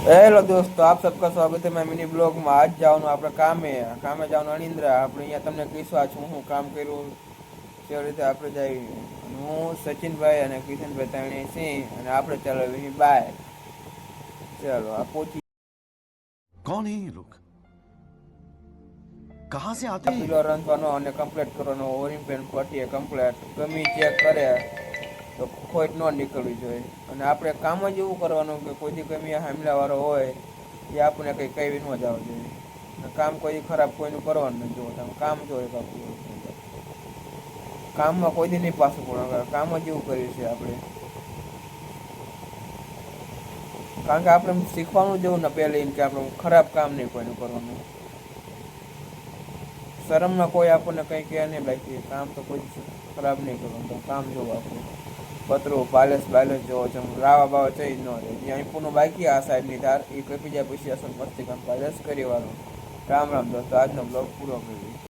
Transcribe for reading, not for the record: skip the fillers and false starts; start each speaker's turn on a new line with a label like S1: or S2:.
S1: Hello दोस्तों, आप सबका स्वागत है मैं मिनी ब्लॉग में। आज જવાનું આપણે કામે જવાનું અનિંદ્રા આપણે અહીંયા તમને કહીશું આ હું કામ કર્યું કેવી રીતે આપણે જઈ હું સચિનભાઈ અને કિશનભાઈ ત્રણેય સિંહ અને આપણે ચાલો બાય ચાલો આ પહોંચી
S2: कौन है ये लोग कहां से आते हैं ये
S1: પીલો રંગવાનો અને કમ્પ્લીટ કરવાનો ઓરિંગ પેન પટીએ કમ્પ્લીટ ગમી ચેક કરે તો ખોટ ન નીકળવી જોઈએ અને આપણે કામ જ એવું કરવાનું કે કોઈથી ગમી હામલાવાળો હોય એ આપણે કંઈ કહેવી ન જવું જોઈએ કામ કોઈ ખરાબ કોઈનું કરવાનું નથી. જો તમે કામ જોઈએ કામમાં કોઈથી નહીં પાછું પડે, કામ જ એવું કર્યું છે આપણે. કારણ કે આપણે શીખવાનું જેવું ને પહેલે કે આપણે ખરાબ કામ નહીં કોઈનું કરવાનું. શરમમાં કોઈ આપણને કંઈ કહે નહીં, બાકી કામ તો કોઈ ખરાબ નહીં કરવાનું. કામ જોવું આપણે પતરું પાલેસ જોવો છે, રાવા બાવા ચઈ ન રહે. જ્યાં અહીંપુનું બાકી આ સાઈડની ધાર એ કપી જાય પછી અસર મસ્તી કામ પાલેસ કરી વાળો. રામ રામ દોસ્તો, આજનો બ્લોગ પૂરો કરી.